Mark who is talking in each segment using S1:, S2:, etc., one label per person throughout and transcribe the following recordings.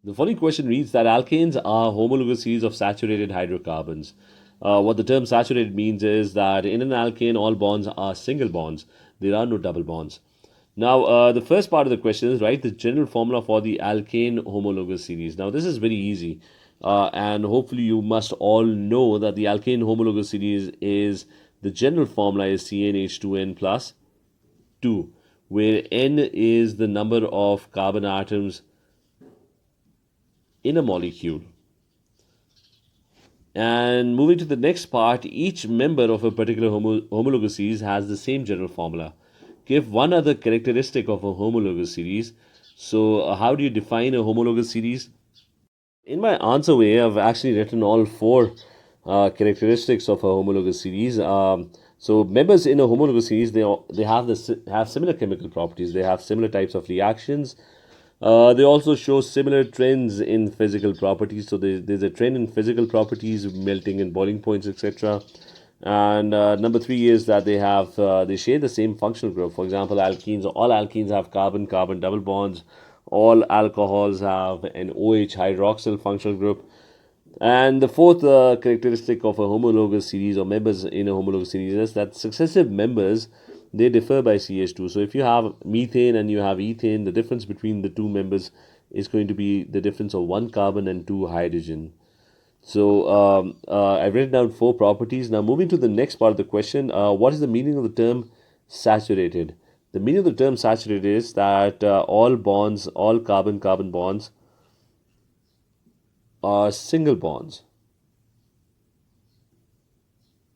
S1: The following question reads that alkanes are homologous series of saturated hydrocarbons. What the term saturated means is that in an alkane, all bonds are single bonds. There are no double bonds. Now, the first part of the question is write the general formula for the alkane homologous series. Now, this is very easy. And hopefully you must all know that the alkane homologous series is, the general formula is CnH2n plus 2, where n is the number of carbon atoms in a molecule. And moving to the next part, each member of a particular homologous series has the same general formula. Give one other characteristic of a homologous series. So, how do you define a homologous series? In my answer way, I've actually written all four characteristics of a homologous series. So, members in a homologous series, they have similar chemical properties. They have similar types of reactions. They also show similar trends in physical properties. So there's a trend in physical properties, melting and boiling points, etc. And number three is that they share the same functional group. For example, alkenes, all alkenes have carbon-carbon double bonds. All alcohols have an OH hydroxyl functional group. And the fourth characteristic of a homologous series or members in a homologous series is that successive members, they differ by CH2. So if you have methane and you have ethane, the difference between the two members is going to be the difference of one carbon and two hydrogen. So I've written down four properties. Now moving to the next part of the question, what is the meaning of the term saturated? The meaning of the term saturated is that all bonds, all carbon-carbon bonds are single bonds.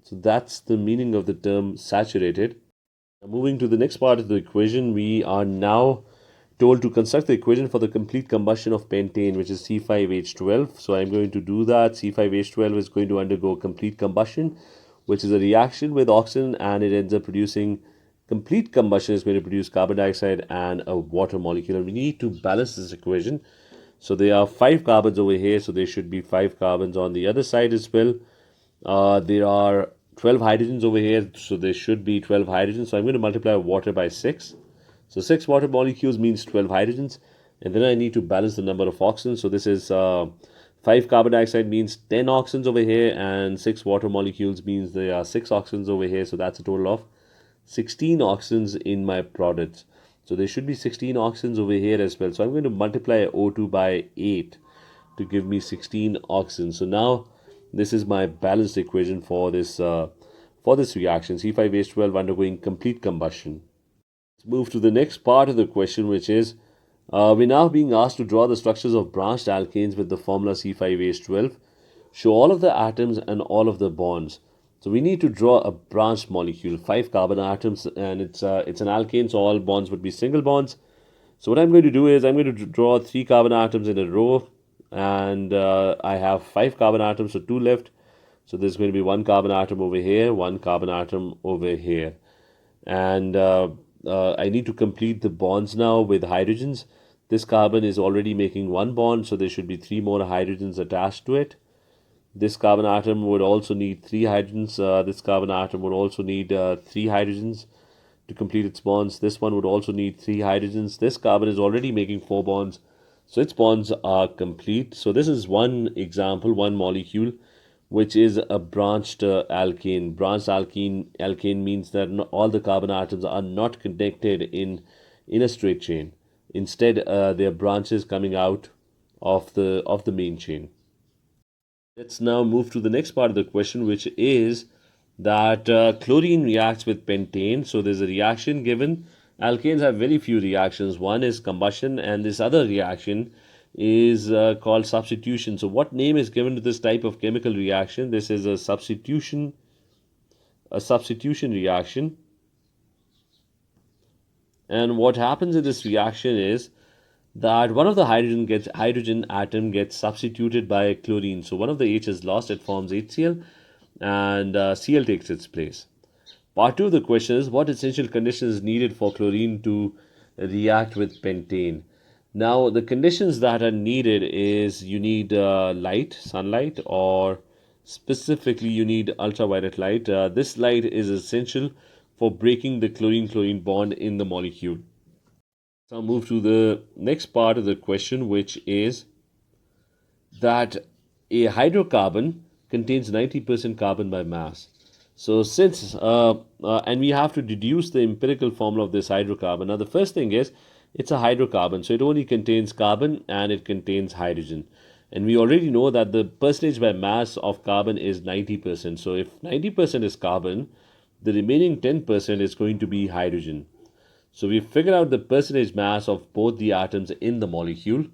S1: So that's the meaning of the term saturated. Moving to the next part of the equation, we are now told to construct the equation for the complete combustion of pentane, which is C5H12. So I'm going to do that. C5H12 is going to undergo complete combustion, which is a reaction with oxygen, and it ends up producing, complete combustion is going to produce carbon dioxide and a water molecule. And we need to balance this equation. So there are 5 carbons over here, so there should be 5 carbons on the other side as well. There are 12 hydrogens over here, so there should be 12 hydrogens. So I'm going to multiply water by 6. So 6 water molecules means 12 hydrogens. And then I need to balance the number of oxygens. So this is 5 carbon dioxide means 10 oxygens over here, and 6 water molecules means there are 6 oxygens over here. So that's a total of 16 oxygens in my product. So there should be 16 oxygens over here as well. So I'm going to multiply O2 by 8 to give me 16 oxygens. So now this is my balanced equation for this reaction, C5H12 undergoing complete combustion. Let's move to the next part of the question, which is we're now being asked to draw the structures of branched alkanes with the formula C5H12. Show all of the atoms and all of the bonds. So we need to draw a branched molecule, 5 carbon atoms, and it's an alkane, so all bonds would be single bonds. So what I'm going to do is I'm going to draw 3 carbon atoms in a row, and I have 5 carbon atoms, so 2 left. So there's going to be 1 carbon atom over here, 1 carbon atom over here. And I need to complete the bonds now with hydrogens. This carbon is already making 1 bond, so there should be 3 more hydrogens attached to it. This carbon atom would also need 3 hydrogens. This carbon atom would also need 3 hydrogens to complete its bonds. This one would also need 3 hydrogens. This carbon is already making 4 bonds, so its bonds are complete. So this is one example, one molecule, which is a branched alkane. Branched alkane means that all the carbon atoms are not connected in a straight chain. Instead, there are branches coming out of the main chain. Let's now move to the next part of the question, which is that chlorine reacts with pentane. So there's a reaction given. Alkanes have very few reactions. One is combustion, and this other reaction is called substitution. So what name is given to this type of chemical reaction? This is a substitution reaction. And what happens in this reaction is that one of the hydrogen atom gets substituted by chlorine. So one of the H is lost, it forms HCl, and Cl takes its place. Part 2 of the question is what essential conditions needed for chlorine to react with pentane. Now the conditions that are needed is you need light, sunlight, or specifically you need ultraviolet light. This light is essential for breaking the chlorine-chlorine bond in the molecule. So I'll move to the next part of the question, which is that a hydrocarbon contains 90% carbon by mass. So and we have to deduce the empirical formula of this hydrocarbon. Now the first thing is it's a hydrocarbon, so it only contains carbon and it contains hydrogen. And we already know that the percentage by mass of carbon is 90%. So if 90% is carbon, the remaining 10% is going to be hydrogen. So we figure out the percentage mass of both the atoms in the molecule.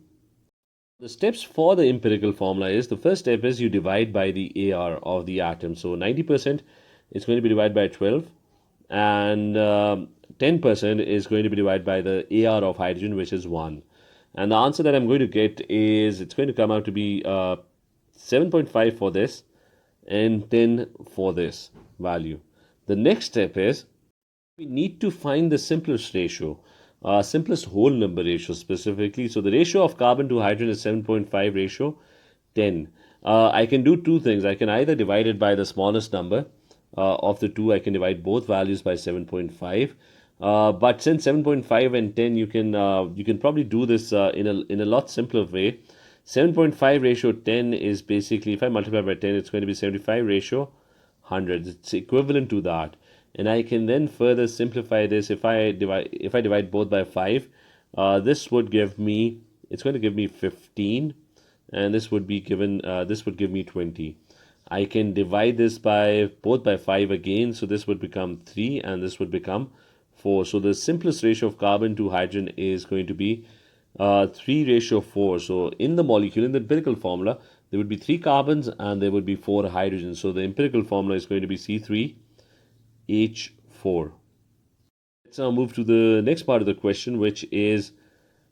S1: The steps for the empirical formula is the first step is you divide by the AR of the atom. So 90% is going to be divided by 12, and 10% is going to be divided by the AR of hydrogen, which is 1. And the answer that I'm going to get is it's going to come out to be 7.5 for this and 10 for this value. The next step is we need to find the simplest ratio, simplest whole number ratio specifically. So the ratio of carbon to hydrogen is 7.5 ratio 10. I can do two things. I can either divide it by the smallest number of the two. I can divide both values by 7.5. But since 7.5 and 10, you can probably do this in a lot simpler way. 7.5 ratio 10 is basically, if I multiply by 10, it's going to be 75 ratio 100. It's equivalent to that. And I can then further simplify this. If I divide both by 5, this would give me, it's going to give me 15, and this would give me 20. I can divide this by both by 5 again, so this would become 3 and this would become 4. So the simplest ratio of carbon to hydrogen is going to be 3 ratio 4. So in the molecule, in the empirical formula, there would be 3 carbons and there would be 4 hydrogens. So the empirical formula is going to be C5H12 Cl2 C5H11Cl Let's now move to the next part of the question, which is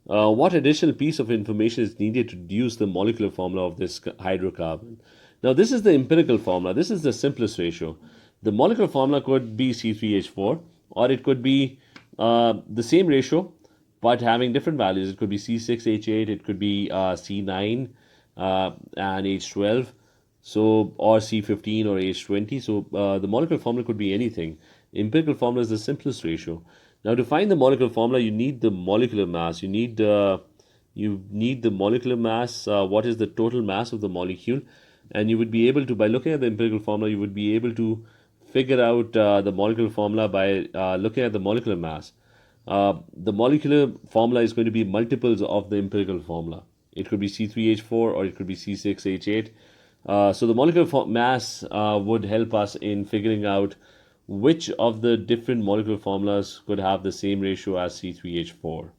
S1: what additional piece of information is needed to deduce the molecular formula of this hydrocarbon? Now, this is the empirical formula. This is the simplest ratio. The molecular formula could be C3H4, or it could be the same ratio, but having different values. It could be C6H8, it could be C9 and H12, so or C15 or H20. So the molecular formula could be anything. Empirical formula is the simplest ratio. Now, to find the molecular formula, you need the molecular mass. You need the molecular mass. What is the total mass of the molecule? And you would be able to, by looking at the empirical formula, you would be able to figure out the molecular formula by looking at the molecular mass. The molecular formula is going to be multiples of the empirical formula. It could be C3H4 or it could be C6H8. So the molecular mass would help us in figuring out which of the different molecular formulas could have the same ratio as C3H4.